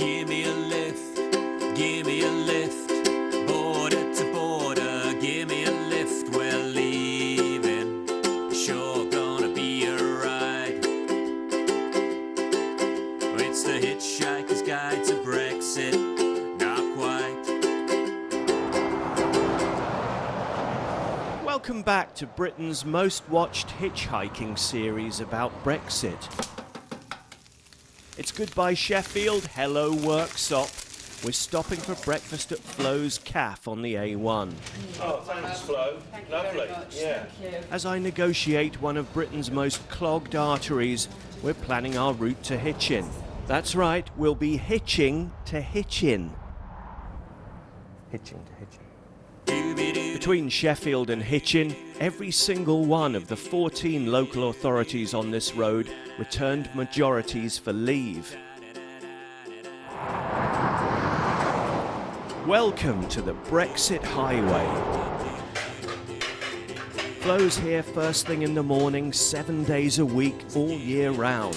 Give me a lift, give me a lift, border to border, give me a lift, we're leaving, sure gonna be a ride. It's the Hitchhiker's Guide to Brexit, not quite. Welcome back to Britain's most watched hitchhiking series about Brexit. It's goodbye Sheffield, hello Worksop. We're stopping for breakfast at Flo's Cafe on the A1. Oh, thanks, Flo. Lovely. Yeah. As I negotiate one of Britain's most clogged arteries, we're planning our route to Hitchin. That's right, we'll be hitching to Hitchin. Hitching to Hitching. Between Sheffield and Hitchin, every single one of the 14 local authorities on this road returned majorities for leave. Welcome to the Brexit Highway. Flo's here first thing in the morning, 7 days a week, all year round,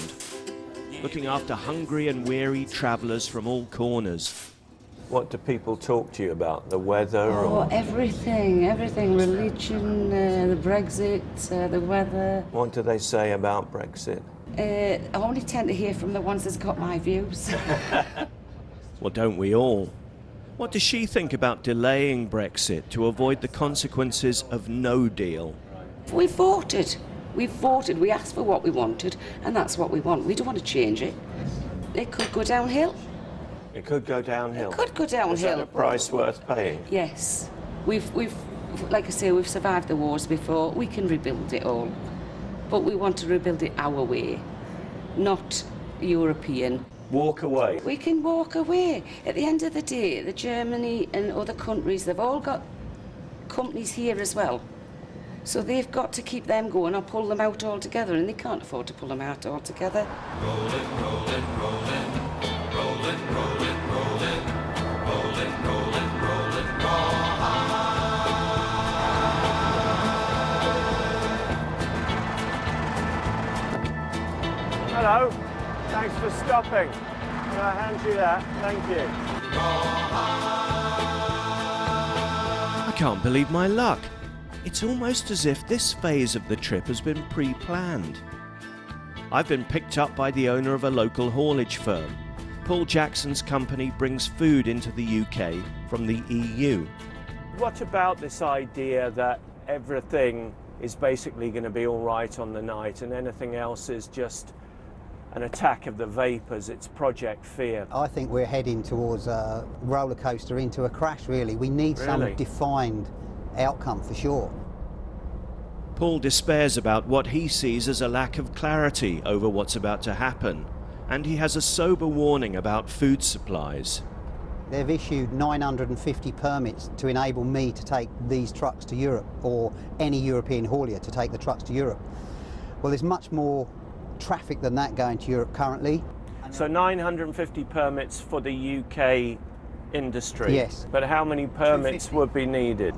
looking after hungry and weary travellers from all corners. What do people talk to you about? The weather or...? Everything, religion, the Brexit, the weather. What do they say about Brexit? I only tend to hear from the ones that's got my views. Well, don't we all? What does she think about delaying Brexit to avoid the consequences of no deal? We voted, we asked for what we wanted, and that's what we want. We don't want to change it. It could go downhill. It could go downhill. It could go downhill. Is that a price worth paying? Yes. We've, like I say, we've survived the wars before. We can rebuild it all. But we want to rebuild it our way, not European. Walk away. We can walk away. At the end of the day, the Germany and other countries, they've all got companies here as well. So they've got to keep them going or pull them out altogether, and they can't afford to pull them out altogether. Rollin', rollin', rollin', rollin', rollin', rollin', rollin', rollin', rollin', Hello. Thanks for stopping. Can I hand you that? Thank you. I can't believe my luck. It's almost as if this phase of the trip has been pre-planned. I've been picked up by the owner of a local haulage firm. Paul Jackson's company brings food into the UK from the EU. What about this idea that everything is basically going to be all right on the night and anything else is just an attack of the vapours? It's Project Fear. I think we're heading towards a roller coaster into a crash, really. We need some defined outcome for sure. Paul despairs about what he sees as a lack of clarity over what's about to happen, and he has a sober warning about food supplies. They've issued 950 permits to enable me to take these trucks to Europe, or any European haulier to take the trucks to Europe. Well, there's much more traffic than that going to Europe currently. So 950 permits for the UK industry? Yes. But how many permits would be needed?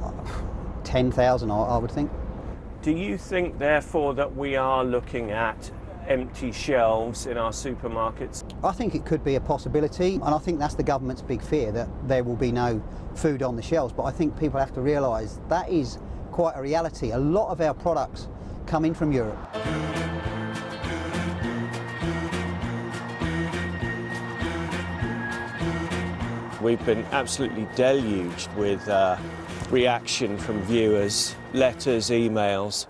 10,000, I would think. Do you think, therefore, that we are looking at empty shelves in our supermarkets? I think it could be a possibility, and I think that's the government's big fear, that there will be no food on the shelves. But I think people have to realise that is quite a reality. A lot of our products come in from Europe. We've been absolutely deluged with reaction from viewers, letters, emails.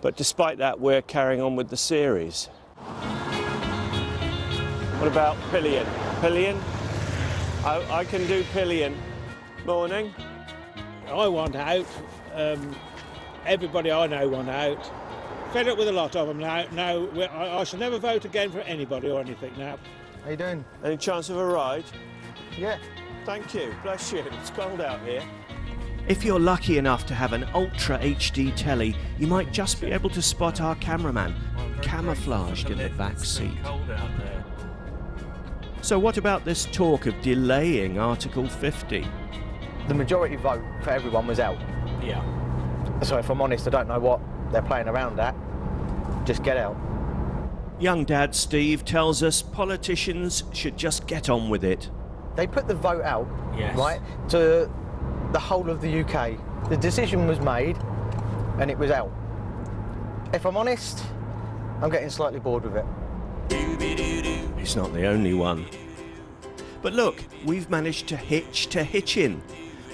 But despite that, we're carrying on with the series. What about pillion? Pillion? I can do pillion. Morning. I want out. Everybody I know want out. Fed up with a lot of them now. I shall never vote again for anybody or anything now. How you doing? Any chance of a ride? Yeah. Thank you. Bless you. It's cold out here. If you're lucky enough to have an Ultra HD telly, you might just be able to spot our cameraman camouflaged in the back seat. So what about this talk of delaying Article 50? The majority vote for everyone was out. Yeah. So if I'm honest, I don't know what they're playing around at. Just get out. Young dad Steve tells us politicians should just get on with it. They put the vote out, Yes. right, to the whole of the UK. The decision was made and it was out. If I'm honest, I'm getting slightly bored with it. He's not the only one. But look, we've managed to hitch to Hitchin.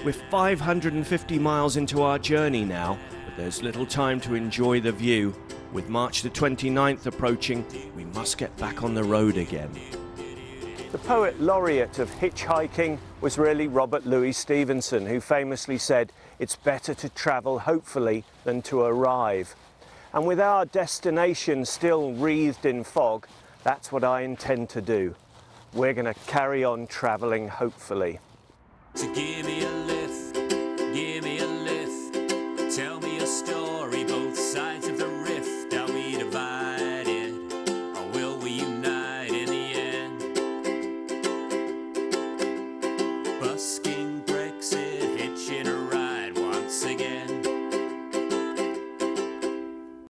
We're 550 miles into our journey now, but there's little time to enjoy the view. With March the 29th approaching, we must get back on the road again. The poet laureate of hitchhiking was really Robert Louis Stevenson, who famously said, "It's better to travel hopefully than to arrive." And with our destination still wreathed in fog, that's what I intend to do. We're going to carry on travelling hopefully. So give me a lift, give me a lift. Tell me a story, both sides of the rift. Are we divided, or will we unite in the end? Busking Brexit, hitching a ride once again.